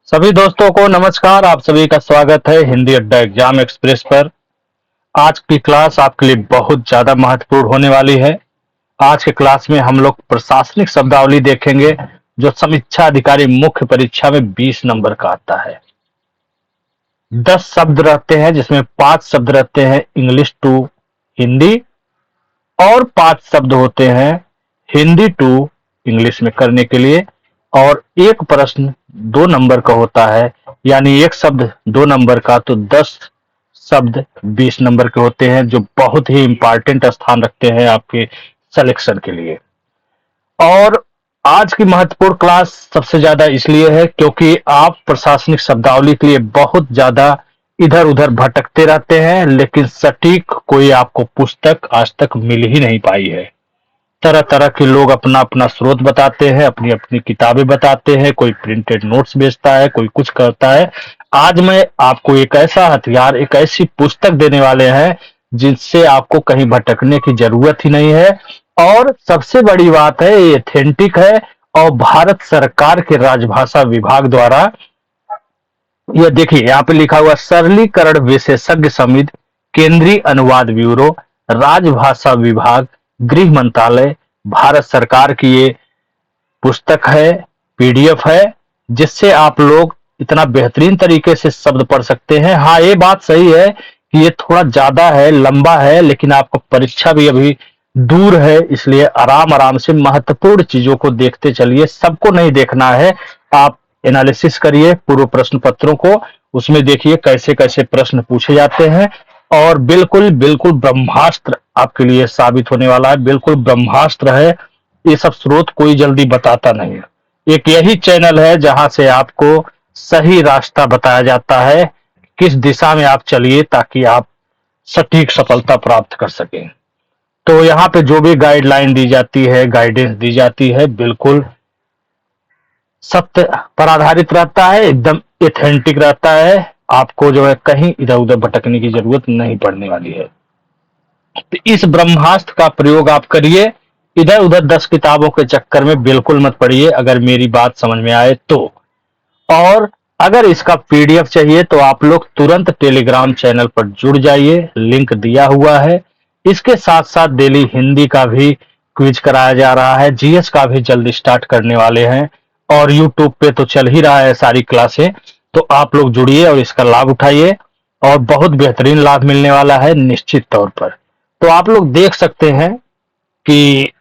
सभी दोस्तों को नमस्कार। आप सभी का स्वागत है हिंदी अड्डा एग्जाम एक्सप्रेस पर। आज की क्लास आपके लिए बहुत ज्यादा महत्वपूर्ण होने वाली है। आज के क्लास में हम लोग प्रशासनिक शब्दावली देखेंगे जो समीक्षा अधिकारी मुख्य परीक्षा में 20 नंबर का आता है। 10 शब्द रहते हैं जिसमें 5 शब्द रहते हैं इंग्लिश टू हिंदी और 5 शब्द होते हैं हिंदी टू इंग्लिश में करने के लिए। और एक प्रश्न 2 नंबर का होता है, यानी एक शब्द 2 नंबर का, तो 10 शब्द 20 नंबर के होते हैं जो बहुत ही इंपॉर्टेंट स्थान रखते हैं आपके सिलेक्शन के लिए। और आज की महत्वपूर्ण क्लास सबसे ज्यादा इसलिए है क्योंकि आप प्रशासनिक शब्दावली के लिए बहुत ज्यादा इधर उधर भटकते रहते हैं, लेकिन सटीक कोई आपको पुस्तक आज तक मिल ही नहीं पाई है। तरह तरह के लोग अपना अपना स्रोत बताते हैं, अपनी अपनी किताबें बताते हैं, कोई प्रिंटेड नोट्स बेचता है, कोई कुछ करता है। आज मैं आपको एक ऐसा हथियार, एक ऐसी पुस्तक देने वाले हैं जिससे आपको कहीं भटकने की जरूरत ही नहीं है। और सबसे बड़ी बात है, ये ऑथेंटिक है और भारत सरकार के राजभाषा विभाग द्वारा, ये देखिए यहाँ पे लिखा हुआ सरलीकरण विशेषज्ञ समिति, केंद्रीय अनुवाद ब्यूरो, राजभाषा विभाग, गृह मंत्रालय, भारत सरकार की ये पुस्तक है, पीडीएफ है, जिससे आप लोग इतना बेहतरीन तरीके से शब्द पढ़ सकते हैं। हाँ, ये बात सही है कि ये थोड़ा ज्यादा है, लंबा है, लेकिन आपका परीक्षा भी अभी दूर है, इसलिए आराम आराम से महत्वपूर्ण चीजों को देखते चलिए। सबको नहीं देखना है, आप एनालिसिस करिए पूर्व प्रश्न पत्रों को, उसमें देखिए कैसे कैसे प्रश्न पूछे जाते हैं। और बिल्कुल बिल्कुल ब्रह्मास्त्र आपके लिए साबित होने वाला है, बिल्कुल ब्रह्मास्त्र है। ये सब स्रोत कोई जल्दी बताता नहीं है। एक यही चैनल है जहां से आपको सही रास्ता बताया जाता है, किस दिशा में आप चलिए ताकि आप सटीक सफलता प्राप्त कर सकें। तो यहाँ पे जो भी गाइडलाइन दी जाती है, गाइडेंस दी जाती है, बिल्कुल सत्य पर आधारित रहता है, एकदम एथेंटिक रहता है। आपको जो है कहीं इधर उधर भटकने की जरूरत नहीं पड़ने वाली है। तो इस ब्रह्मास्त्र का प्रयोग आप करिए, इधर उधर 10 किताबों के चक्कर में बिल्कुल मत पड़िए, अगर मेरी बात समझ में आए तो। और अगर इसका पीडीएफ चाहिए तो आप लोग तुरंत टेलीग्राम चैनल पर जुड़ जाइए, लिंक दिया हुआ है। इसके साथ साथ डेली हिंदी का भी क्विज कराया जा रहा है, जीएस का भी जल्द स्टार्ट करने वाले हैं, और यूट्यूब पे तो चल ही रहा है सारी क्लासें। तो आप लोग जुड़िए और इसका लाभ उठाइए, और बहुत बेहतरीन लाभ मिलने वाला है निश्चित तौर पर। तो आप लोग देख सकते हैं कि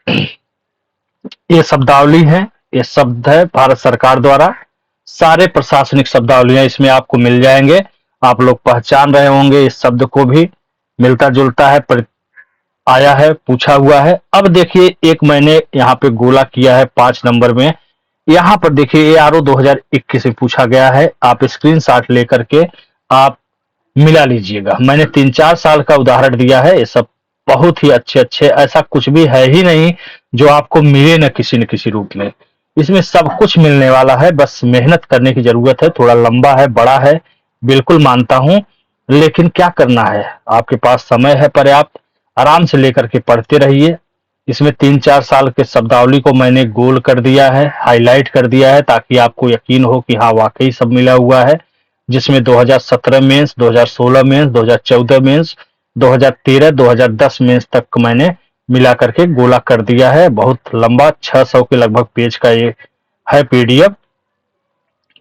ये शब्दावली है, ये शब्द है भारत सरकार द्वारा, सारे प्रशासनिक शब्दावलियां इसमें आपको मिल जाएंगे। आप लोग पहचान रहे होंगे इस शब्द को भी, मिलता जुलता है पर आया है, पूछा हुआ है। अब देखिए, एक मैंने यहाँ पे गोला किया है 5 नंबर में। यहाँ पर देखिए ARO 2021 में पूछा गया है, आप स्क्रीनशॉट लेकर के आप मिला लीजिएगा। मैंने 3-4 साल का उदाहरण दिया है, ये सब बहुत ही अच्छे अच्छे, ऐसा कुछ भी है ही नहीं जो आपको मिले न किसी रूप में। इसमें सब कुछ मिलने वाला है, बस मेहनत करने की जरूरत है। थोड़ा लंबा है, बड़ा है, बिल्कुल मानता हूं, लेकिन क्या करना है, आपके पास समय है पर्याप्त, आराम से लेकर के पढ़ते रहिए। इसमें 3-4 साल के शब्दावली को मैंने गोल कर दिया है, हाईलाइट कर दिया है, ताकि आपको यकीन हो कि हाँ वाकई सब मिला हुआ है। जिसमें 2017 मेंस, 2016 मेंस, 2014 मेंस, 2013, 2010 मेंस तक मैंने मिला करके गोला कर दिया है। बहुत लंबा 600 के लगभग पेज का ये है पीडीएफ।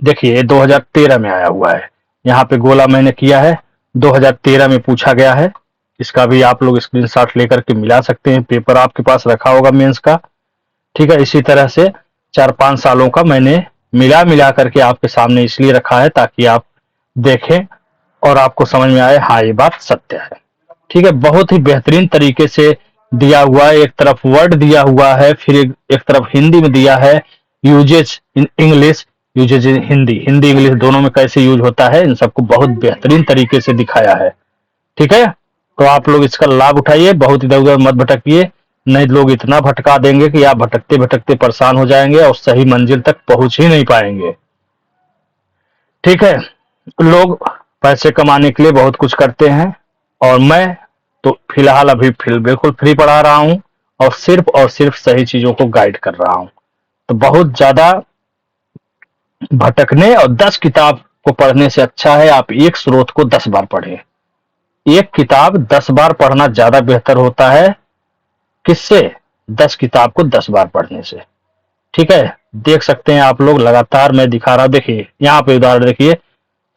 देखिए ये 2013 में आया हुआ है, यहाँ पे गोला मैंने किया है, 2013 में पूछा गया है। इसका भी आप लोग स्क्रीनशॉट लेकर के मिला सकते हैं, पेपर आपके पास रखा होगा मेंस का, ठीक है। इसी तरह से 4-5 सालों का मैंने मिला मिला करके आपके सामने इसलिए रखा है ताकि आप देखें और आपको समझ में आए, हाँ ये बात सत्य है, ठीक है। बहुत ही बेहतरीन तरीके से दिया हुआ है, एक तरफ वर्ड दिया हुआ है, फिर एक तरफ हिंदी में दिया है, uses in English, uses in Hindi, Hindi English दोनों में कैसे यूज होता है, इन सबको बहुत बेहतरीन तरीके से दिखाया है, ठीक है। तो आप लोग इसका लाभ उठाइए, बहुत इधर उधर मत भटकिए, नहीं लोग इतना भटका देंगे कि आप भटकते भटकते परेशान हो जाएंगे और सही मंजिल तक पहुंच ही नहीं पाएंगे, ठीक है। लोग पैसे कमाने के लिए बहुत कुछ करते हैं, और मैं तो फिलहाल अभी बिल्कुल फ्री पढ़ा रहा हूं, और सिर्फ सही चीजों को गाइड कर रहा हूं। तो बहुत ज्यादा भटकने और 10 किताब को पढ़ने से अच्छा है आप एक स्रोत को 10 बार पढ़ें। एक किताब 10 बार पढ़ना ज्यादा बेहतर होता है। किससे? 10 किताब को 10 बार पढ़ने से। ठीक है, देख सकते हैं आप लोग, लगातार मैं दिखा रहा हूं। देखिए यहाँ पे उदाहरण देखिए,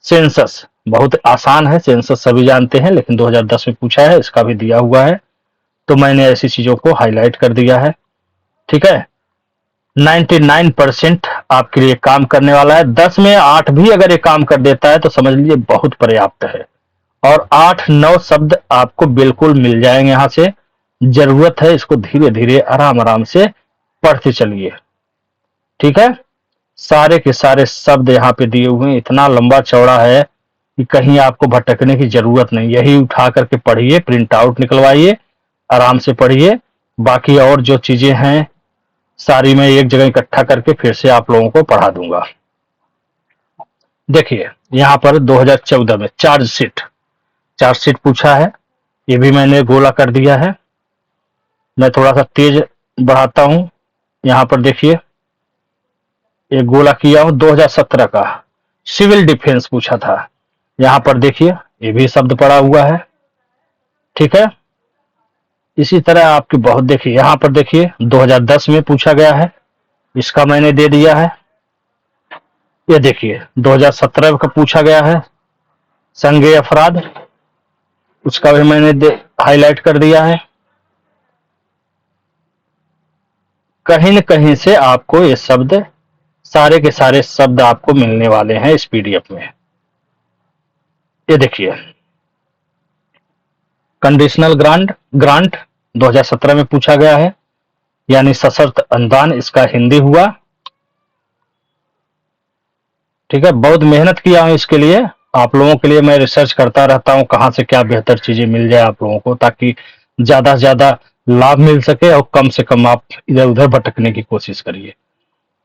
सेंसस बहुत आसान है, सेंसस सभी जानते हैं, लेकिन 2010 में पूछा है, इसका भी दिया हुआ है, तो मैंने ऐसी चीजों को हाईलाइट कर दिया है। ठीक है, 99% आपके लिए काम करने वाला है। 10 में 8 भी अगर ये काम कर देता है तो समझ लीजिए बहुत पर्याप्त है। और 8-9 शब्द आपको बिल्कुल मिल जाएंगे यहाँ से। जरूरत है इसको धीरे धीरे आराम आराम से पढ़ते चलिए। ठीक है, सारे के सारे शब्द यहाँ पे दिए हुए हैं, इतना लंबा चौड़ा है कि कहीं आपको भटकने की जरूरत नहीं। यही उठा करके पढ़िए, प्रिंट आउट निकलवाइए, आराम से पढ़िए। बाकी और जो चीजें हैं सारी मैं एक जगह इकट्ठा करके फिर से आप लोगों को पढ़ा दूंगा। देखिए यहाँ पर 2014 में चार्जशीट पूछा है, ये भी मैंने गोला कर दिया है। मैं थोड़ा सा तेज बढ़ाता हूं। यहाँ पर देखिए एक गोला किया हूं 2017 का, सिविल डिफेंस पूछा था। यहाँ पर देखिए ये भी शब्द पड़ा हुआ है। ठीक है, इसी तरह आपकी बहुत, देखिए यहाँ पर देखिए 2010 में पूछा गया है, इसका मैंने दे दिया है। ये देखिए 2017 का पूछा गया है, संज्ञेय अपराध, उसका भी मैंने हाईलाइट कर दिया है। कहीं न कहीं से आपको ये शब्द, सारे के सारे शब्द आपको मिलने वाले हैं इस पीडीएफ में। ये देखिए कंडीशनल ग्रांट 2017 में पूछा गया है, यानी सशर्त अनुदान, इसका हिंदी हुआ। ठीक है, बहुत मेहनत किया हूं इसके लिए, आप लोगों के लिए मैं रिसर्च करता रहता हूं कहां से क्या बेहतर चीजें मिल जाए आप लोगों को, ताकि ज्यादा से ज्यादा लाभ मिल सके और कम से कम आप इधर उधर भटकने की कोशिश करिए।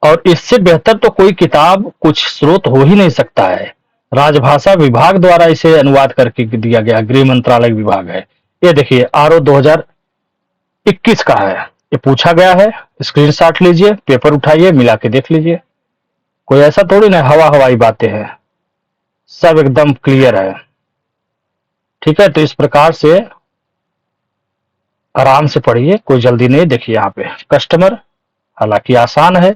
और इससे बेहतर तो कोई किताब, कुछ स्रोत हो ही नहीं सकता है। राजभाषा विभाग द्वारा इसे अनुवाद करके दिया गया, गृह मंत्रालय विभाग है। ये देखिए आरओ 2021 का है, ये पूछा गया है। स्क्रीनशॉट लीजिए, पेपर उठाइए, मिला के देख लीजिए। कोई ऐसा थोड़ी ना हवा हवाई बातें हैं, सब एकदम क्लियर है। ठीक है, तो इस प्रकार से आराम से पढ़िए, कोई जल्दी नहीं। देखिए यहाँ पे कस्टमर, हालांकि आसान है,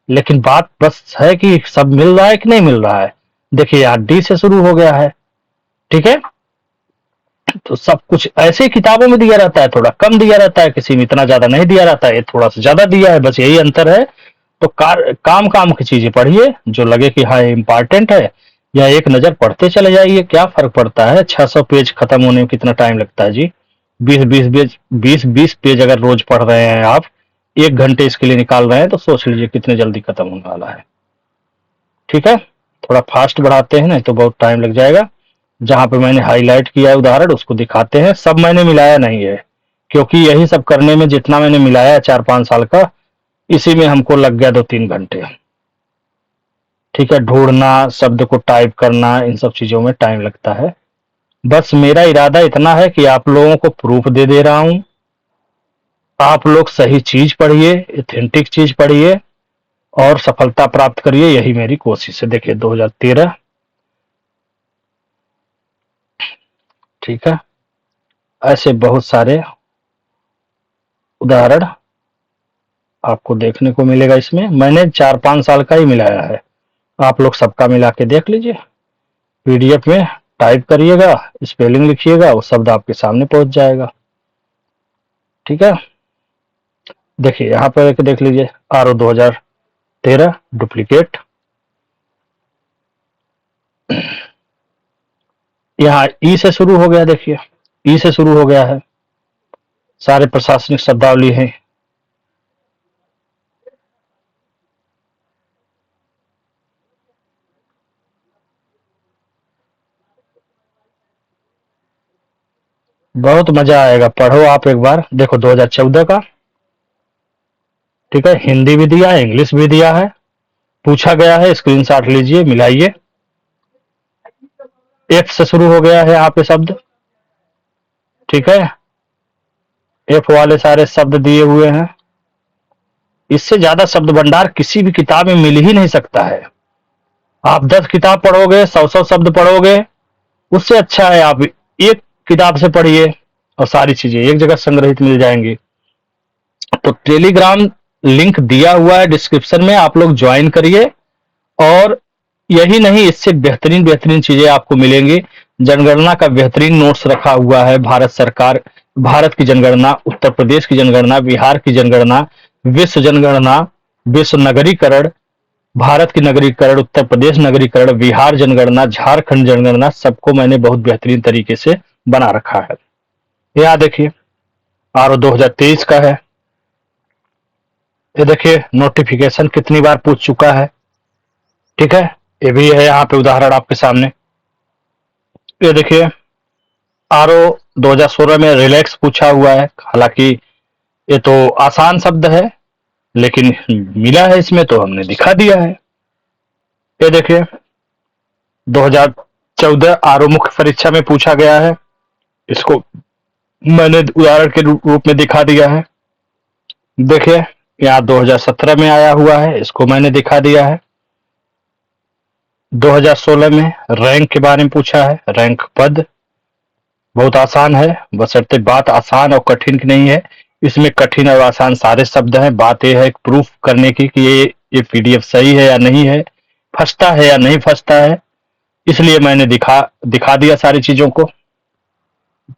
लेकिन बात बस है कि सब मिल रहा है कि नहीं मिल रहा है। देखिए यार डी से शुरू हो गया है। ठीक है, तो सब कुछ ऐसे किताबों में दिया रहता है, थोड़ा कम दिया रहता है, किसी में इतना ज्यादा नहीं दिया रहता है, ये थोड़ा सा ज्यादा दिया है, बस यही अंतर है। तो काम काम की चीजें पढ़िए जो लगे कि हाँ इम्पोर्टेंट है, या एक नजर पढ़ते चले जाइए, क्या फर्क पड़ता है। 600 पेज खत्म होने में कितना टाइम लगता है जी? 20 पेज अगर रोज पढ़ रहे हैं आप, 1 घंटे इसके लिए निकाल रहे हैं, तो सोच लीजिए कितने जल्दी खत्म होने वाला है। ठीक है, थोड़ा फास्ट बढ़ाते हैं, नहीं तो बहुत टाइम लग जाएगा। जहां पे मैंने हाईलाइट किया है उदाहरण, उसको दिखाते हैं। सब मैंने मिलाया नहीं है, क्योंकि यही सब करने में जितना मैंने मिलाया 4-5 साल का, इसी में हमको लग गया 2-3 घंटे। ठीक है, ढूंढना, शब्द को टाइप करना, इन सब चीजों में टाइम लगता है। बस मेरा इरादा इतना है कि आप लोगों को प्रूफ दे रहा हूं, आप लोग सही चीज पढ़िए, ऑथेंटिक चीज पढ़िए और सफलता प्राप्त करिए, यही मेरी कोशिश है। देखिए 2013, ठीक है, ऐसे बहुत सारे उदाहरण आपको देखने को मिलेगा। इसमें मैंने 4-5 साल का ही मिलाया है, आप लोग सबका मिला के देख लीजिए। पीडीएफ में टाइप करिएगा, स्पेलिंग लिखिएगा, वो शब्द आपके सामने पहुंच जाएगा। ठीक है, देखिए यहाँ पर एक देख लीजिए, आरओ 2013 डुप्लीकेट। यहाँ ई से शुरू हो गया, देखिए ई से शुरू हो गया है, सारे प्रशासनिक शब्दावली हैं। बहुत मजा आएगा, पढ़ो आप एक बार। देखो 2014 का, ठीक है, हिंदी भी दिया है, इंग्लिश भी दिया है, पूछा गया है, स्क्रीनशॉट लीजिए, मिलाइए। एफ से शुरू हो गया है यहाँ पे शब्द। ठीक है, एफ वाले सारे शब्द दिए हुए हैं। इससे ज्यादा शब्द भंडार किसी भी किताब में मिल ही नहीं सकता है। आप 10 किताब पढ़ोगे, 100-100 शब्द पढ़ोगे, उससे अच्छा है आप एक किताब से पढ़िए और सारी चीजें एक जगह संग्रहित मिल जाएंगी। तो टेलीग्राम लिंक दिया हुआ है डिस्क्रिप्शन में, आप लोग ज्वाइन करिए। और यही नहीं, इससे बेहतरीन बेहतरीन चीजें आपको मिलेंगी। जनगणना का बेहतरीन नोट्स रखा हुआ है। भारत सरकार, भारत की जनगणना, उत्तर प्रदेश की जनगणना, बिहार की जनगणना, विश्व जनगणना, विश्व नगरीकरण, भारत की नगरीकरण, उत्तर प्रदेश नगरीकरण, बिहार जनगणना, झारखंड जनगणना, सबको मैंने बहुत बेहतरीन तरीके से बना रखा है। यहाँ देखिए, आर 2023 का है। ये देखिए नोटिफिकेशन कितनी बार पूछ चुका है। ठीक है, ये भी है यहाँ पे उदाहरण आपके सामने। ये देखिए आरओ 2016 में रिलैक्स पूछा हुआ है। हालांकि ये तो आसान शब्द है, लेकिन मिला है इसमें तो हमने दिखा दिया है। ये देखिए 2014 आरओ मुख्य परीक्षा में पूछा गया है, इसको मैंने उदाहरण के रूप में दिखा दिया है। देखिए यहाँ 2017 में आया हुआ है, इसको मैंने दिखा दिया है। 2016 में रैंक के बारे में पूछा है, रैंक पद बहुत आसान है, बशर्ते बात आसान और कठिन की नहीं है। इसमें कठिन और आसान सारे शब्द हैं। बात यह है प्रूफ करने की कि ये पीडीएफ सही है या नहीं है, फंसता है या नहीं फंसता है, इसलिए मैंने दिखा दिया सारी चीजों को।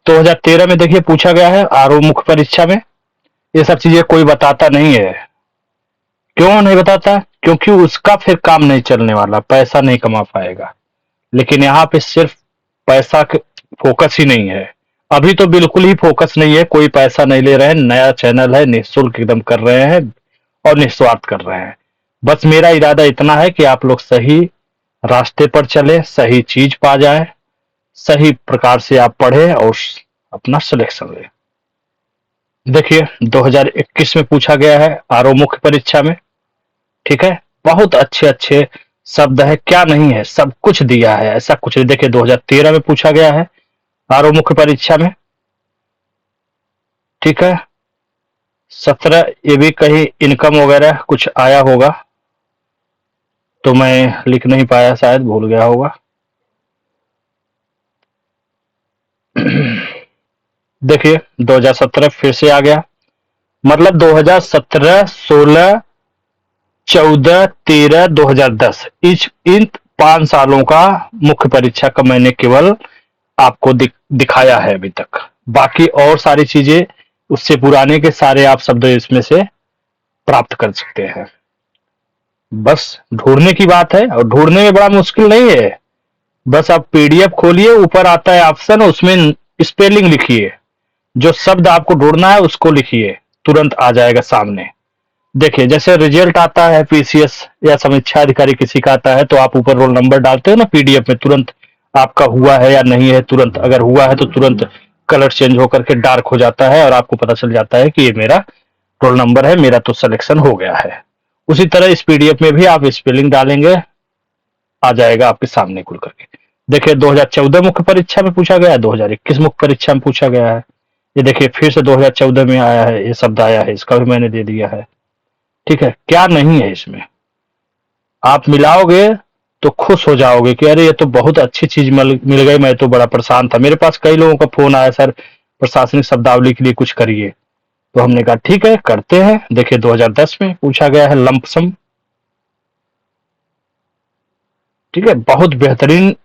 2013 में देखिए पूछा गया है आरओ मुख्य परीक्षा में, ये सब चीजें कोई बताता नहीं है। क्यों नहीं बताता? क्योंकि उसका फिर काम नहीं चलने वाला, पैसा नहीं कमा पाएगा। लेकिन यहाँ पे सिर्फ पैसा फोकस ही नहीं है, अभी तो बिल्कुल ही फोकस नहीं है, कोई पैसा नहीं ले रहे हैं, नया चैनल है, निःशुल्क एकदम कर रहे हैं और निस्वार्थ कर रहे हैं। बस मेरा इरादा इतना है कि आप लोग सही रास्ते पर चले, सही चीज पा जाए, सही प्रकार से आप पढ़े और अपना सिलेक्शन ले। देखिए 2021 में पूछा गया है आरओ मुख्य परीक्षा में। ठीक है, बहुत अच्छे अच्छे शब्द है, क्या नहीं है, सब कुछ दिया है, ऐसा कुछ नहीं। देखिए 2013 में पूछा गया है आरओ मुख्य परीक्षा में। ठीक है, 17 ये भी कहीं इनकम वगैरह कुछ आया होगा, तो मैं लिख नहीं पाया, शायद भूल गया होगा। देखिए 2017 फिर से आ गया, मतलब 2017, 16, 14, 13, 2010 इन 5 सालों का मुख्य परीक्षा का मैंने केवल आपको दिखाया है अभी तक। बाकी और सारी चीजें उससे पुराने के सारे आप शब्द इसमें से प्राप्त कर सकते हैं। बस ढूंढने की बात है, और ढूंढने में बड़ा मुश्किल नहीं है। बस आप पीडीएफ खोलिए, ऊपर आता है ऑप्शन, उसमें स्पेलिंग लिखिए, जो शब्द आपको ढूंढना है उसको लिखिए, तुरंत आ जाएगा सामने। देखिए जैसे रिजल्ट आता है पीसीएस या समीक्षा अधिकारी किसी का आता है, तो आप ऊपर रोल नंबर डालते हो ना पीडीएफ में, तुरंत आपका हुआ है या नहीं है, तुरंत अगर हुआ है तो तुरंत कलर चेंज होकर के डार्क हो जाता है और आपको पता चल जाता है कि ये मेरा रोल नंबर है, मेरा तो सिलेक्शन हो गया है। उसी तरह इस पीडीएफ में भी आप स्पेलिंग डालेंगे, आ जाएगा आपके सामने खुल करके। देखिए 2014 मुख्य परीक्षा में पूछा गया है, 2021 मुख्य परीक्षा में पूछा गया है। ये देखिए फिर से 2014 में आया है, ये शब्द आया है, इसका भी मैंने दे दिया है। ठीक है, क्या नहीं है इसमें, आप मिलाओगे तो खुश हो जाओगे कि अरे ये तो बहुत अच्छी चीज मिल गई, मैं तो बड़ा परेशान था। मेरे पास कई लोगों का फोन आया, सर प्रशासनिक शब्दावली के लिए कुछ करिए, तो हमने कहा ठीक है करते हैं। देखिए 2010 में पूछा गया है लंपसम। ठीक है, बहुत बेहतरीन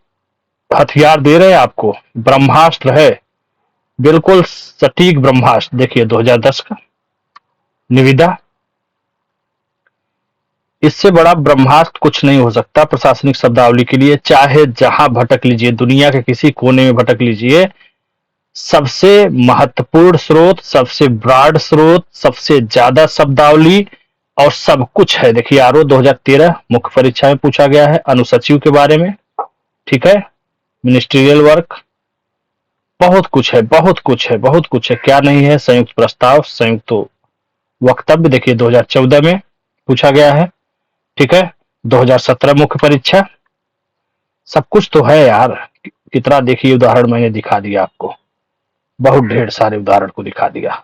हथियार दे रहे हैं आपको, ब्रह्मास्त्र है, बिल्कुल सटीक ब्रह्मास्त्र। देखिए 2010 का निविदा, इससे बड़ा ब्रह्मास्त्र कुछ नहीं हो सकता प्रशासनिक शब्दावली के लिए। चाहे जहां भटक लीजिए, दुनिया के किसी कोने में भटक लीजिए, सबसे महत्वपूर्ण स्रोत, सबसे ब्रॉड स्रोत, सबसे ज्यादा शब्दावली और सब कुछ है। देखिए आरओ 2013 मुख्य परीक्षा में पूछा गया है अनुसचिव के बारे में। ठीक है, मिनिस्ट्रियल वर्क, बहुत कुछ है, बहुत कुछ है, बहुत कुछ है, क्या नहीं है। संयुक्त प्रस्ताव, संयुक्त वक्तव्य, देखिए 2014 में पूछा गया है। ठीक है, 2017 मुख्य परीक्षा, सब कुछ तो है यार। कितना देखिए उदाहरण मैंने दिखा दिया आपको, बहुत ढेर सारे उदाहरण को दिखा दिया।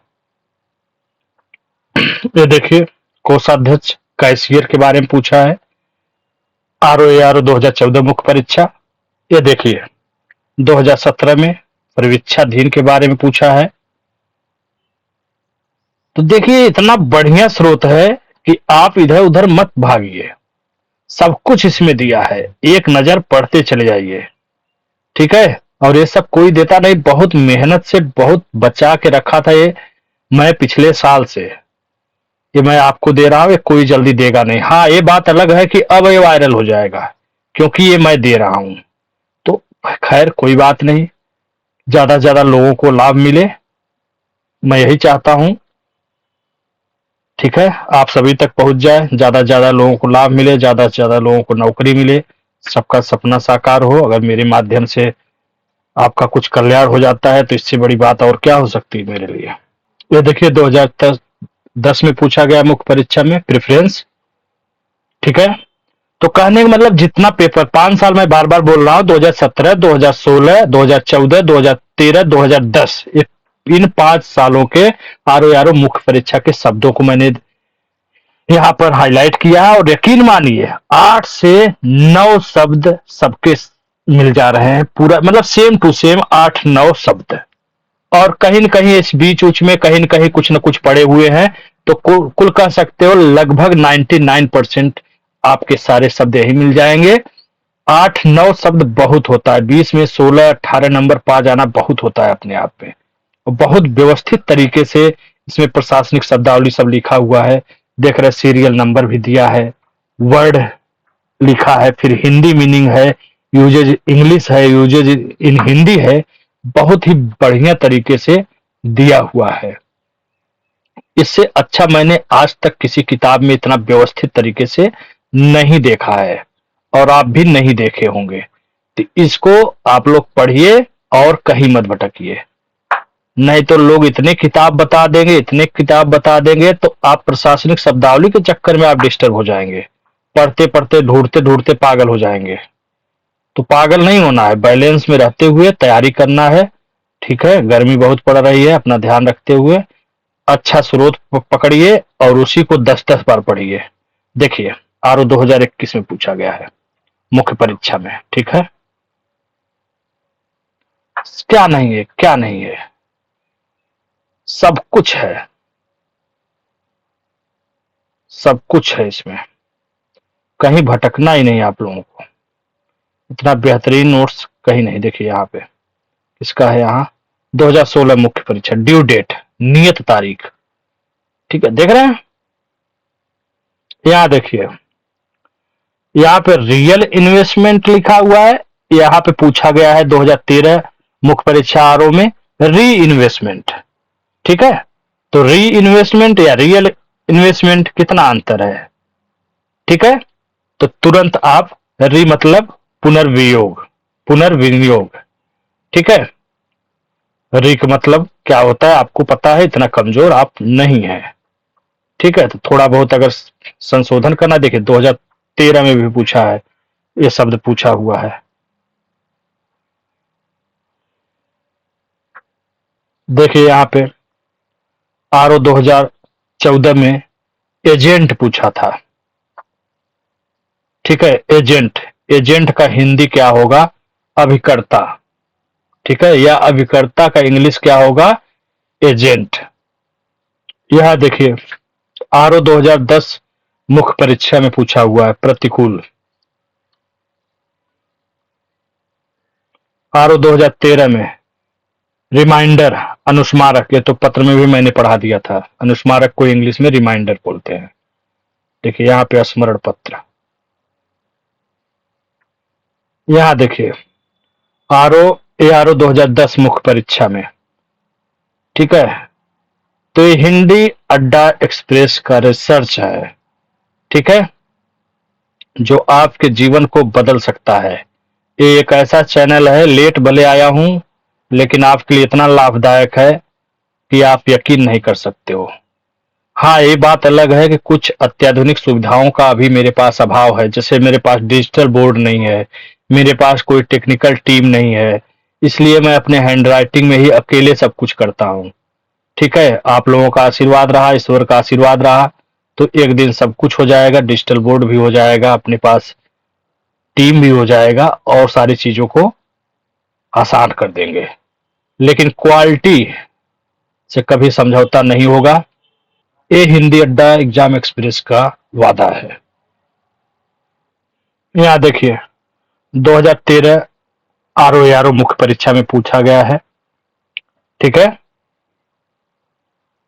ये देखिए कोषाध्यक्ष कैशियर के बारे में पूछा है, RO 2014 मुख्य परीक्षा। ये देखिए 2017 में परीक्षाधीन के बारे में पूछा है। तो देखिए इतना बढ़िया स्रोत है कि आप इधर उधर मत भागिए, सब कुछ इसमें दिया है, एक नजर पढ़ते चले जाइए, ठीक है। और ये सब कोई देता नहीं, बहुत मेहनत से बहुत बचा के रखा था ये मैं पिछले साल से, ये मैं आपको दे रहा हूं, ये कोई जल्दी देगा नहीं। हाँ ये बात अलग है कि अब ये वायरल हो जाएगा क्योंकि ये मैं दे रहा हूं, तो खैर कोई बात नहीं, ज्यादा से ज्यादा लोगों को लाभ मिले, मैं यही चाहता हूं, ठीक है। आप सभी तक पहुंच जाए, ज्यादा से ज्यादा लोगों को लाभ मिले, ज्यादा से ज्यादा लोगों को नौकरी मिले, सबका सपना साकार हो। अगर मेरे माध्यम से आपका कुछ कल्याण हो जाता है तो इससे बड़ी बात और क्या हो सकती है मेरे लिए। ये देखिए 2010 में पूछा गया मुख्य परीक्षा में प्रेफरेंस, ठीक है। तो कहने का मतलब जितना पेपर 5 साल में बार बार बोल रहा हूं, 2017, 2016, 2014, 2013, 2010, इन 5 सालों के RO मुख्य परीक्षा के शब्दों को मैंने यहाँ पर हाईलाइट किया है। और यकीन मानिए 8 से 9 शब्द सबके मिल जा रहे हैं, पूरा मतलब सेम टू सेम 8-9 शब्द, और कहीं न कहीं इस बीच उच में कहीं न कहीं कुछ न कुछ पड़े हुए हैं। तो कुल कह सकते हो लगभग 99% आपके सारे शब्द यही मिल जाएंगे। 8-9 शब्द बहुत होता है, 20 में 16-18 नंबर पा जाना बहुत होता है अपने आप में। बहुत व्यवस्थित तरीके से इसमें प्रशासनिक शब्दावली सब लिखा हुआ है, देख रहे सीरियल नंबर भी दिया है, वर्ड लिखा है, फिर हिंदी मीनिंग है, यूजेज इंग्लिश है, यूजेज इन हिंदी है, बहुत ही बढ़िया तरीके से दिया हुआ है। इससे अच्छा मैंने आज तक किसी किताब में इतना व्यवस्थित तरीके से नहीं देखा है, और आप भी नहीं देखे होंगे। तो इसको आप लोग पढ़िए और कहीं मत भटकिए, नहीं तो लोग इतने किताब बता देंगे, इतने किताब बता देंगे, तो आप प्रशासनिक शब्दावली के चक्कर में आप डिस्टर्ब हो जाएंगे, पढ़ते पढ़ते ढूंढते ढूंढते पागल हो जाएंगे। तो पागल नहीं होना है, बैलेंस में रहते हुए तैयारी करना है, ठीक है। गर्मी बहुत पड़ रही है, अपना ध्यान रखते हुए अच्छा स्रोत पकड़िए और उसी को 10-10 बार पढ़िए। देखिए RO 2021 में पूछा गया है मुख्य परीक्षा में, ठीक है। क्या नहीं है, क्या नहीं है, सब कुछ है, सब कुछ है इसमें, कहीं भटकना ही नहीं आप लोगों को। इतना बेहतरीन नोट्स कहीं नहीं। देखिए यहाँ पे इसका है, यहाँ 2016 मुख्य परीक्षा ड्यू डेट, नियत तारीख, ठीक है, देख रहे हैं। यहाँ देखिए यहाँ पे रियल इन्वेस्टमेंट लिखा हुआ है, यहाँ पे पूछा गया है 2013 मुख्य परीक्षा RO में री इन्वेस्टमेंट, ठीक है। तो री इन्वेस्टमेंट या रियल इन्वेस्टमेंट कितना अंतर है, ठीक है। तो तुरंत आप री मतलब पुनर्वियोग, पुनर्विनियोग, ठीक है। री का मतलब क्या होता है आपको पता है, इतना कमजोर आप नहीं है, ठीक है। तो थोड़ा बहुत अगर संशोधन करना, देखिए 2013 में भी पूछा है, ये शब्द पूछा हुआ है। देखिए यहाँ पे RO 2014 में एजेंट पूछा था, ठीक है। एजेंट, एजेंट का हिंदी क्या होगा, अभिकर्ता, ठीक है, या अभिकर्ता का इंग्लिश क्या होगा, एजेंट। यह देखिए RO 2010 मुख्य परीक्षा में पूछा हुआ है प्रतिकूल। RO 2013 में रिमाइंडर, अनुस्मारक, ये तो पत्र में भी मैंने पढ़ा दिया था, अनुस्मारक को इंग्लिश में रिमाइंडर बोलते हैं। देखिए यहाँ पे स्मरण पत्र। यहाँ देखिए RO 2010 मुख्य परीक्षा में, ठीक है। तो ये हिंदी अड्डा एक्सप्रेस का रिसर्च है, ठीक है, जो आपके जीवन को बदल सकता है। ये एक ऐसा चैनल है, लेट भले आया हूं लेकिन आपके लिए इतना लाभदायक है कि आप यकीन नहीं कर सकते हो। हाँ ये बात अलग है कि कुछ अत्याधुनिक सुविधाओं का अभी मेरे पास अभाव है, जैसे मेरे पास डिजिटल बोर्ड नहीं है, मेरे पास कोई टेक्निकल टीम नहीं है, इसलिए मैं अपने हैंड राइटिंग में ही अकेले सब कुछ करता हूँ, ठीक है। आप लोगों का आशीर्वाद रहा, ईश्वर का आशीर्वाद रहा, तो एक दिन सब कुछ हो जाएगा, डिजिटल बोर्ड भी हो जाएगा अपने पास, टीम भी हो जाएगा और सारी चीजों को आसान कर देंगे, लेकिन क्वालिटी से कभी समझौता नहीं होगा। ये हिंदी अड्डा एग्जाम एक्सप्रेस का वादा है। यहाँ देखिए 2013 आरओ यारो मुख्य परीक्षा में पूछा गया है, ठीक है।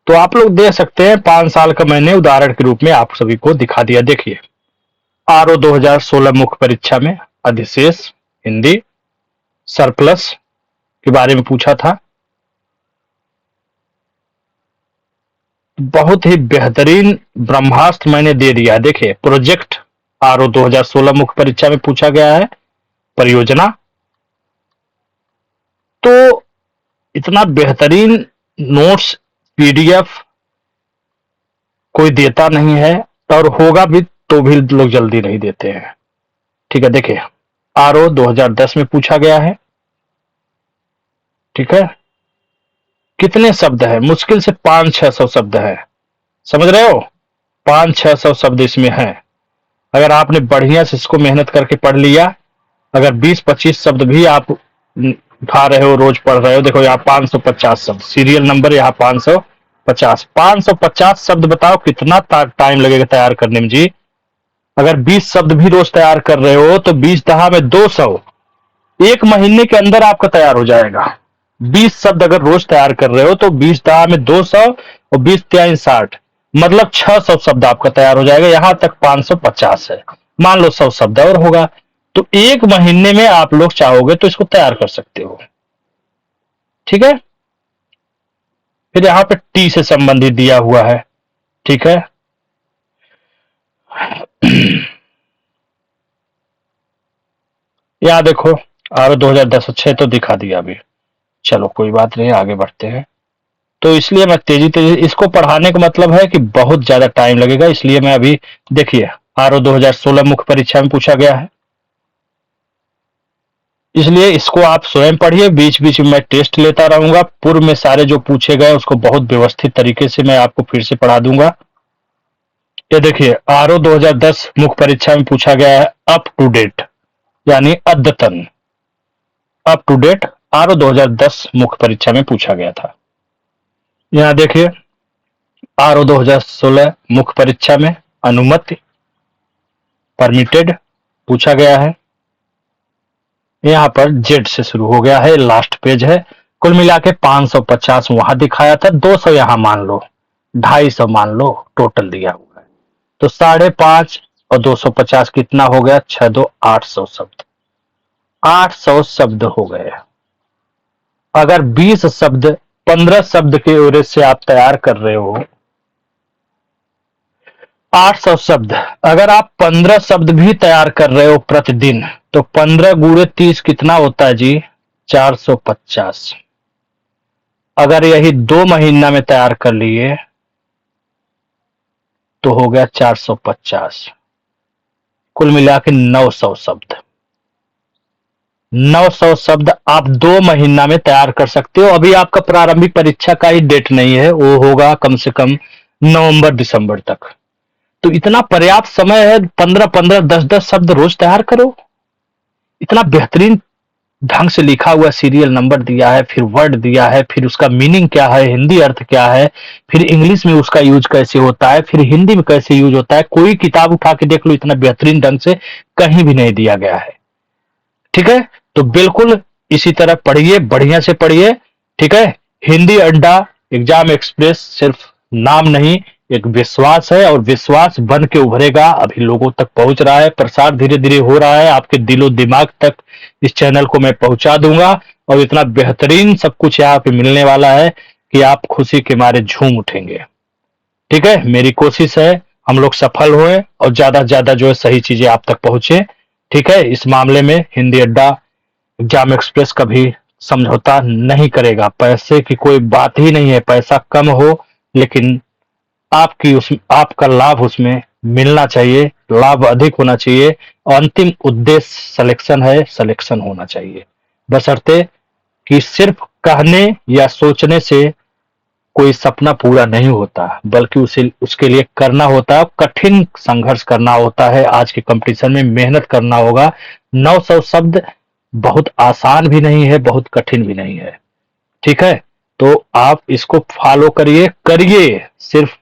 तो आप लोग देख सकते हैं 5 साल का मैंने उदाहरण के रूप में आप सभी को दिखा दिया। देखिए आरओ 2016 मुख्य परीक्षा में अधिशेष हिंदी सरप्लस के बारे में पूछा था। बहुत ही बेहतरीन ब्रह्मास्त्र मैंने दे दिया। देखिए प्रोजेक्ट आरओ 2016 मुख्य परीक्षा में पूछा गया है, परियोजना। तो इतना बेहतरीन नोट्स पीडीएफ कोई देता नहीं है, और होगा भी तो भी लोग जल्दी नहीं देते हैं, ठीक है। देखिए आरओ 2010 में पूछा गया है, ठीक है। कितने शब्द है? मुश्किल से 500-600 शब्द है, समझ रहे हो? 500-600 शब्द इसमें है। अगर आपने बढ़िया से इसको मेहनत करके पढ़ लिया, अगर 20-25 शब्द भी आप उठा रहे हो, रोज पढ़ रहे हो, देखो यहाँ 550 शब्द, सीरियल नंबर यहाँ 550 शब्द। बताओ कितना टाइम लगेगा तैयार करने में जी? अगर 20 शब्द भी रोज तैयार कर रहे हो तो 20 दहा में 200, एक महीने के अंदर आपका तैयार हो जाएगा। 20 शब्द अगर रोज तैयार कर रहे हो तो 20 दहा में 200 और 20 तिहाई 60, मतलब 600 शब्द आपका तैयार हो जाएगा। यहां तक 550 है, मान लो 100 शब्द और होगा, तो एक महीने में आप लोग चाहोगे तो इसको तैयार कर सकते हो, ठीक है। फिर यहां पे टी से संबंधित दिया हुआ है, ठीक है। यहां देखो आर 2010 तो दिखा दिया अभी, चलो कोई बात नहीं, आगे बढ़ते हैं। तो इसलिए मैं तेजी तेजी इसको पढ़ाने का मतलब है कि बहुत ज्यादा टाइम लगेगा, इसलिए मैं अभी देखिए आरओ 2016 मुख्य परीक्षा में पूछा गया है, इसलिए इसको आप स्वयं पढ़िए। बीच बीच में मैं टेस्ट लेता रहूंगा, पूर्व में सारे जो पूछे गए उसको बहुत व्यवस्थित तरीके से मैं आपको फिर से पढ़ा दूंगा। ये देखिए आरओ 2010 मुख्य परीक्षा में पूछा गया है अप टू डेट, यानी अद्यतन, अप टू डेट आरओ 2010 मुख्य परीक्षा में पूछा गया था। यहाँ देखिए आरओ 2016 मुख्य परीक्षा में अनुमति, परमिटेड पूछा गया है। यहाँ पर जेड से शुरू हो गया है, लास्ट पेज है। कुल मिला के 550 वहां दिखाया था, 200 यहां मान लो, 250 मान लो टोटल दिया हुआ है। तो 5.5 और 250 कितना हो गया? 6 2 800 शब्द, 800 शब्द हो गए। अगर 20 शब्द 15 शब्द के एवरेज से आप तैयार कर रहे हो, 800 शब्द, अगर आप 15 शब्द भी तैयार कर रहे हो प्रतिदिन, तो 15 गुणे 30 कितना होता है जी? 450। अगर यही 2 महीना में तैयार कर लिए तो हो गया 450, कुल मिला के 900 शब्द। 900 शब्द आप 2 महीना में तैयार कर सकते हो। अभी आपका प्रारंभिक परीक्षा का ही डेट नहीं है, वो होगा कम से कम नवंबर दिसंबर तक। तो इतना पर्याप्त समय है, 15-15 10-10 शब्द रोज तैयार करो। इतना बेहतरीन ढंग से लिखा हुआ सीरियल नंबर दिया है, फिर वर्ड दिया है, फिर उसका मीनिंग क्या है, हिंदी अर्थ क्या है, फिर इंग्लिश में उसका यूज कैसे होता है, फिर हिंदी में कैसे यूज होता है। कोई किताब उठा के देख लो, इतना बेहतरीन ढंग से कहीं भी नहीं दिया गया है, ठीक है। तो बिल्कुल इसी तरह पढ़िए, बढ़िया से पढ़िए, ठीक है। हिंदी अड्डा एग्जाम एक्सप्रेस सिर्फ नाम नहीं, एक विश्वास है, और विश्वास बन के उभरेगा। अभी लोगों तक पहुंच रहा है, प्रसार धीरे धीरे हो रहा है, आपके दिलो दिमाग तक इस चैनल को मैं पहुंचा दूंगा, और इतना बेहतरीन सब कुछ यहाँ पे मिलने वाला है कि आप खुशी के मारे झूम उठेंगे, ठीक है। मेरी कोशिश है हम लोग सफल हुए और ज्यादा से ज्यादा जो है सही चीजें आप तक पहुंचे, ठीक है। इस मामले में हिंदी अड्डा एग्जाम एक्सप्रेस कभी समझौता नहीं करेगा। पैसे की कोई बात ही नहीं है, पैसा कम हो लेकिन आपका लाभ उसमें मिलना चाहिए, लाभ अधिक होना चाहिए। अंतिम उद्देश्य सिलेक्शन है, सिलेक्शन होना चाहिए, बशर्ते कि सिर्फ कहने या सोचने से कोई सपना पूरा नहीं होता, बल्कि उसे उसके लिए करना होता है, कठिन संघर्ष करना होता है। आज के कंपटीशन में मेहनत करना होगा, 900 शब्द बहुत आसान भी नहीं है, बहुत कठिन भी नहीं है। ठीक है, तो आप इसको फॉलो करिए सिर्फ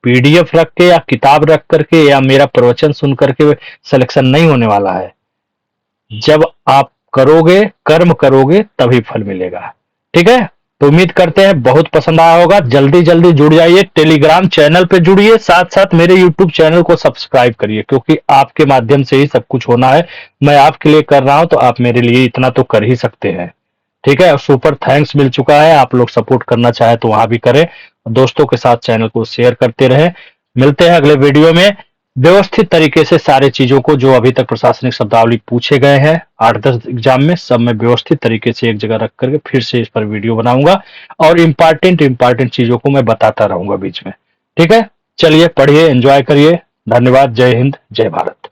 पीडीएफ रख के या किताब रख करके या मेरा प्रवचन सुन करके सिलेक्शन नहीं होने वाला है। जब आप करोगे, कर्म करोगे, तभी फल मिलेगा। ठीक है, तो उम्मीद करते हैं बहुत पसंद आया होगा। जल्दी जल्दी जुड़ जाइए, टेलीग्राम चैनल पे जुड़िए, साथ साथ मेरे यूट्यूब चैनल को सब्सक्राइब करिए, क्योंकि आपके माध्यम से ही सब कुछ होना है। मैं आपके लिए कर रहा हूं तो आप मेरे लिए इतना तो कर ही सकते हैं। ठीक है, सुपर थैंक्स मिल चुका है। आप लोग सपोर्ट करना चाहे तो वहां भी करें, दोस्तों के साथ चैनल को शेयर करते रहें। मिलते हैं अगले वीडियो में व्यवस्थित तरीके से सारे चीजों को, जो अभी तक प्रशासनिक शब्दावली पूछे गए हैं 8-10 एग्जाम में, सब मैं व्यवस्थित तरीके से एक जगह रख करके फिर से इस पर वीडियो बनाऊंगा और इंपॉर्टेंट चीजों को मैं बताता रहूंगा बीच में। ठीक है, चलिए पढ़िए, एंजॉय करिए। धन्यवाद। जय हिंद, जय भारत।